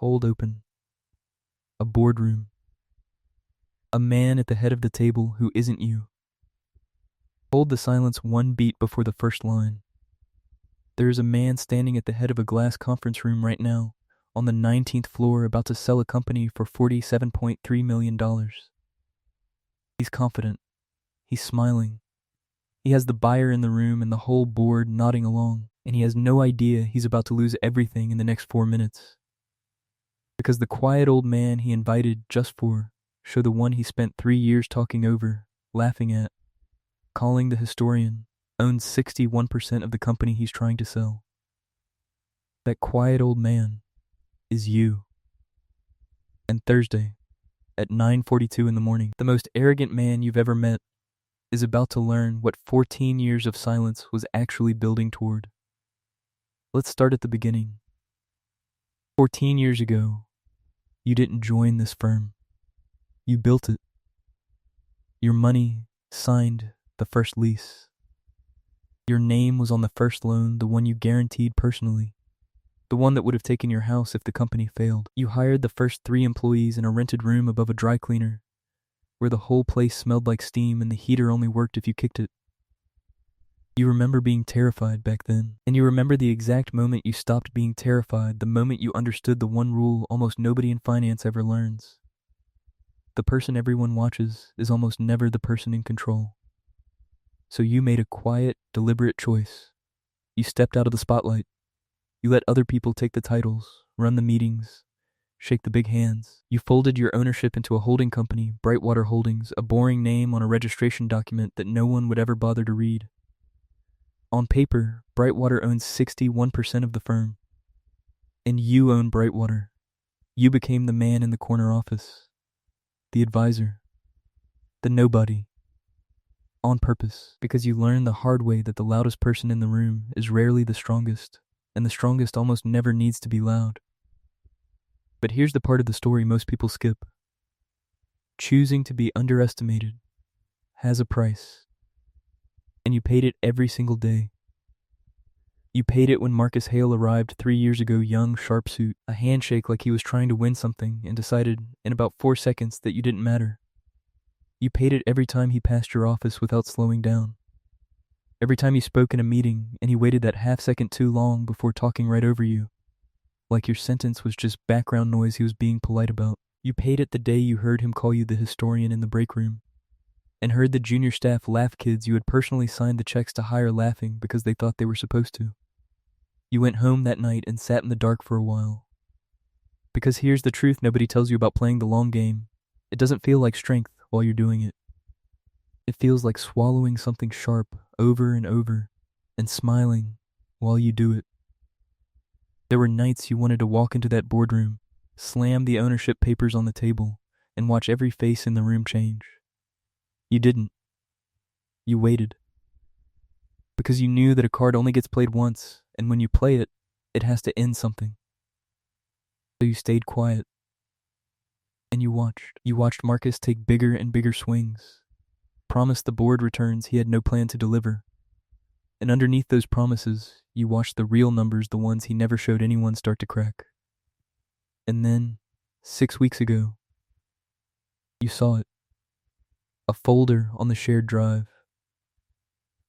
cold open. A boardroom. A man at the head of the table who isn't you. Hold the silence one beat before the first line. There is a man standing at the head of a glass conference room right now, on the 19th floor, about to sell a company for $47.3 million. He's confident. He's smiling. He has the buyer in the room and the whole board nodding along, and he has no idea he's about to lose everything in the next 4 minutes. Because the quiet old man he invited just for show the one he spent 3 years talking over, laughing at, calling the historian, owns 61% of the company he's trying to sell. That quiet old man is you. And Thursday, at 9:42 in the morning, the most arrogant man you've ever met is about to learn what 14 years of silence was actually building toward. Let's start at the beginning. 14 years ago, you didn't join this firm. You built it. Your money signed the first lease. Your name was on the first loan, the one you guaranteed personally. The one that would have taken your house if the company failed. You hired the first 3 employees in a rented room above a dry cleaner, where the whole place smelled like steam and the heater only worked if you kicked it. You remember being terrified back then, and you remember the exact moment you stopped being terrified, the moment you understood the one rule almost nobody in finance ever learns. The person everyone watches is almost never the person in control. So you made a quiet, deliberate choice. You stepped out of the spotlight. You let other people take the titles, run the meetings, shake the big hands. You folded your ownership into a holding company, Brightwater Holdings, a boring name on a registration document that no one would ever bother to read. On paper, Brightwater owns 61% of the firm. And you own Brightwater. You became the man in the corner office, the advisor, the nobody. On purpose, because you learned the hard way that the loudest person in the room is rarely the strongest, and the strongest almost never needs to be loud. But here's the part of the story most people skip. Choosing to be underestimated has a price, and you paid it every single day. You paid it when Marcus Hale arrived 3 years ago, young, sharp suit, a handshake like he was trying to win something, and decided in about 4 seconds that you didn't matter. You paid it every time he passed your office without slowing down. Every time he spoke in a meeting and he waited that half second too long before talking right over you, like your sentence was just background noise he was being polite about. You paid it the day you heard him call you the historian in the break room, and heard the junior staff laugh kids you had personally signed the checks to hire laughing because they thought they were supposed to. You went home that night and sat in the dark for a while. Because here's the truth nobody tells you about playing the long game. It doesn't feel like strength while you're doing it. It feels like swallowing something sharp over and over and smiling while you do it. There were nights you wanted to walk into that boardroom, slam the ownership papers on the table, and watch every face in the room change. You didn't. You waited. Because you knew that a card only gets played once, and when you play it, it has to end something. So you stayed quiet. And you watched. You watched Marcus take bigger and bigger swings, promised the board returns he had no plan to deliver. And underneath those promises, you watched the real numbers, the ones he never showed anyone, start to crack. And then, 6 weeks ago, you saw it. A folder on the shared drive.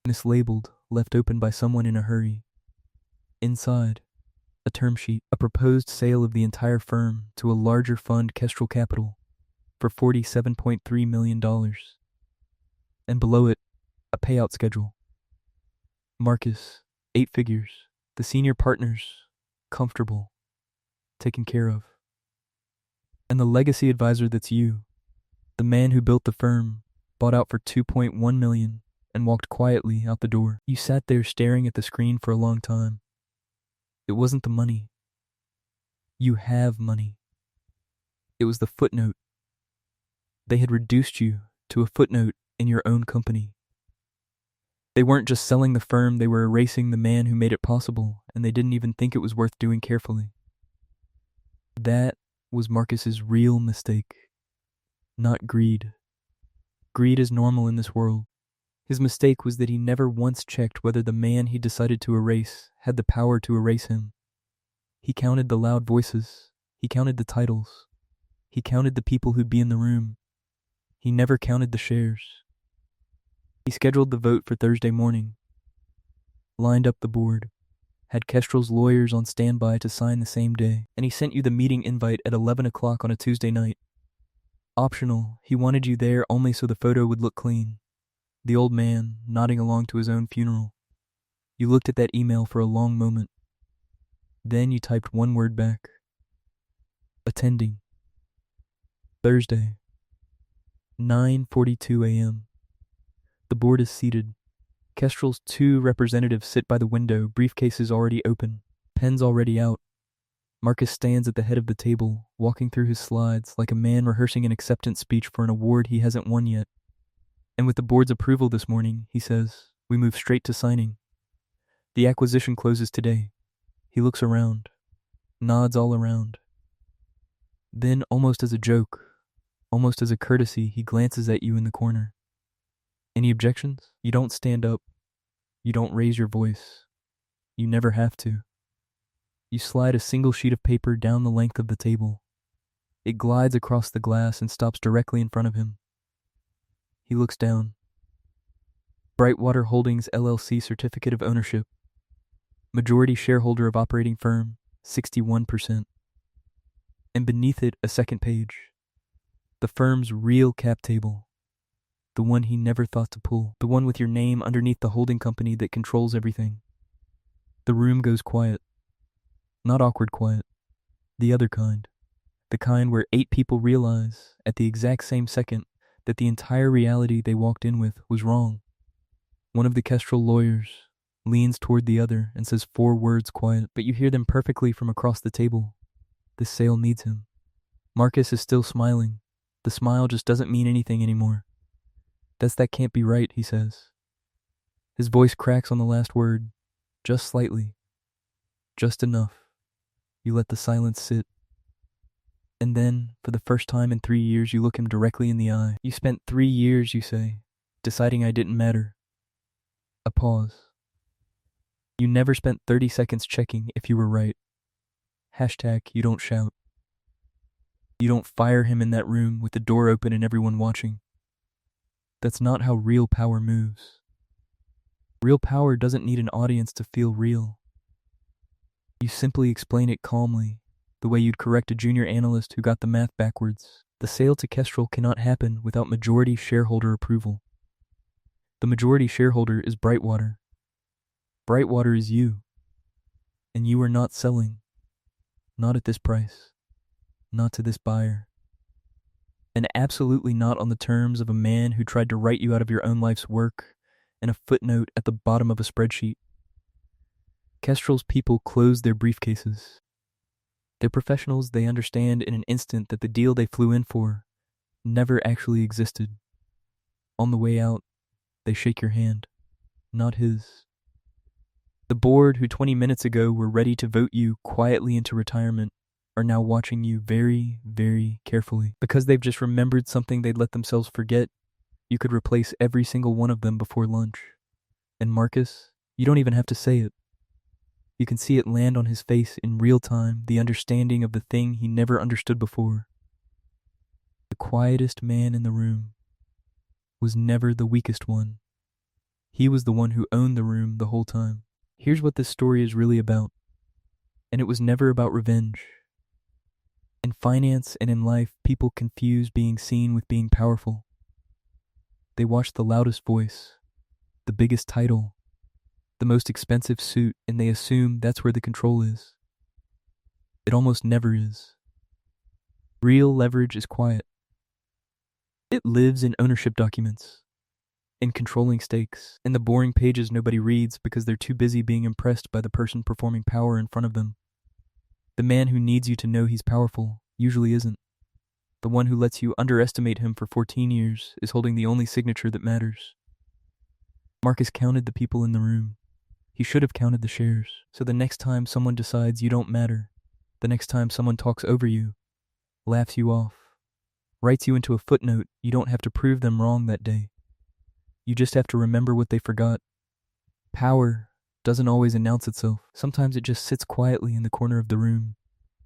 Mislabeled, left open by someone in a hurry. Inside, a term sheet, a proposed sale of the entire firm to a larger fund, Kestrel Capital, for $47.3 million. And below it, a payout schedule. Marcus, 8 figures, the senior partners, comfortable, taken care of. And the legacy advisor that's you, the man who built the firm, bought out for $2.1 million and walked quietly out the door. You sat there staring at the screen for a long time. It wasn't the money. You have money. It was the footnote. They had reduced you to a footnote in your own company. They weren't just selling the firm, they were erasing the man who made it possible, and they didn't even think it was worth doing carefully. That was Marcus's real mistake, not greed. Greed is normal in this world. His mistake was that he never once checked whether the man he decided to erase had the power to erase him. He counted the loud voices, He counted the titles. He counted the people who'd be in the room. He never counted the shares. He scheduled the vote for Thursday morning, lined up the board, had Kestrel's lawyers on standby to sign the same day, and he sent you the meeting invite at 11 o'clock on a Tuesday night. Optional, he wanted you there only so the photo would look clean. The old man, nodding along to his own funeral. You looked at that email for a long moment. Then you typed one word back. Attending. Thursday. 9:42 a.m. The board is seated. Kestrel's 2 representatives sit by the window, briefcases already open, pens already out. Marcus stands at the head of the table, walking through his slides like a man rehearsing an acceptance speech for an award he hasn't won yet. And with the board's approval this morning, he says, we move straight to signing. The acquisition closes today. He looks around, nods all around. Then, almost as a joke, almost as a courtesy, he glances at you in the corner. Any objections? You don't stand up. You don't raise your voice. You never have to. You slide a single sheet of paper down the length of the table. It glides across the glass and stops directly in front of him. He looks down. Brightwater Holdings LLC Certificate of Ownership. Majority shareholder of operating firm, 61%. And beneath it, a second page. The firm's real cap table. The one he never thought to pull. The one with your name underneath the holding company that controls everything. The room goes quiet. Not awkward quiet. The other kind. The kind where 8 people realize, at the exact same second, that the entire reality they walked in with was wrong. One of the Kestrel lawyers leans toward the other and says 4 words quiet, but you hear them perfectly from across the table. This sale needs him. Marcus is still smiling. The smile just doesn't mean anything anymore. That can't be right, he says. His voice cracks on the last word, just slightly. Just enough. You let the silence sit. And then, for the first time in 3 years, you look him directly in the eye. You spent 3 years, you say, deciding I didn't matter. A pause. You never spent 30 seconds checking if you were right. Hashtag you don't shout. You don't fire him in that room with the door open and everyone watching. That's not how real power moves. Real power doesn't need an audience to feel real. You simply explain it calmly, the way you'd correct a junior analyst who got the math backwards. The sale to Kestrel cannot happen without majority shareholder approval. The majority shareholder is Brightwater. Brightwater is you. And you are not selling. Not at this price. Not to this buyer. And absolutely not on the terms of a man who tried to write you out of your own life's work and a footnote at the bottom of a spreadsheet. Kestrel's people close their briefcases. They're professionals. They understand in an instant that the deal they flew in for never actually existed. On the way out, they shake your hand, not his. The board, who 20 minutes ago were ready to vote you quietly into retirement, are now watching you very, very carefully. Because they've just remembered something they'd let themselves forget, you could replace every single one of them before lunch. And Marcus, you don't even have to say it. You can see it land on his face in real time, the understanding of the thing he never understood before. The quietest man in the room was never the weakest one. He was the one who owned the room the whole time. Here's what this story is really about. And it was never about revenge. In finance and in life, people confuse being seen with being powerful. They watch the loudest voice, the biggest title, the most expensive suit, and they assume that's where the control is. It almost never is. Real leverage is quiet. It lives in ownership documents, in controlling stakes, in the boring pages nobody reads because they're too busy being impressed by the person performing power in front of them. The man who needs you to know he's powerful usually isn't. The one who lets you underestimate him for 14 years is holding the only signature that matters. Marcus counted the people in the room. He should have counted the shares. So the next time someone decides you don't matter, the next time someone talks over you, laughs you off, writes you into a footnote, you don't have to prove them wrong that day. You just have to remember what they forgot. Power doesn't always announce itself. Sometimes it just sits quietly in the corner of the room,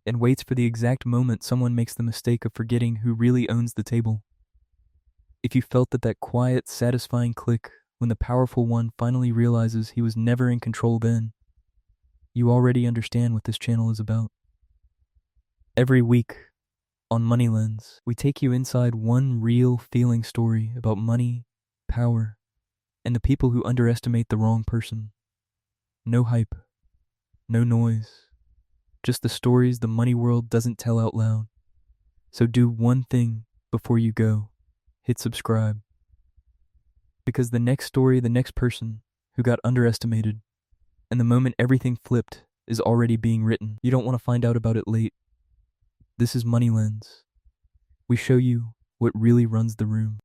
and waits for the exact moment someone makes the mistake of forgetting who really owns the table. If you felt that quiet, satisfying click when the powerful one finally realizes he was never in control then, you already understand what this channel is about. Every week on Money Lens, we take you inside one real feeling story about money, power, and the people who underestimate the wrong person. No hype, no noise, just the stories the money world doesn't tell out loud. So do one thing before you go. Hit subscribe. Because the next story, the next person who got underestimated, and the moment everything flipped is already being written. You don't want to find out about it late. This is Money Lens. We show you what really runs the room.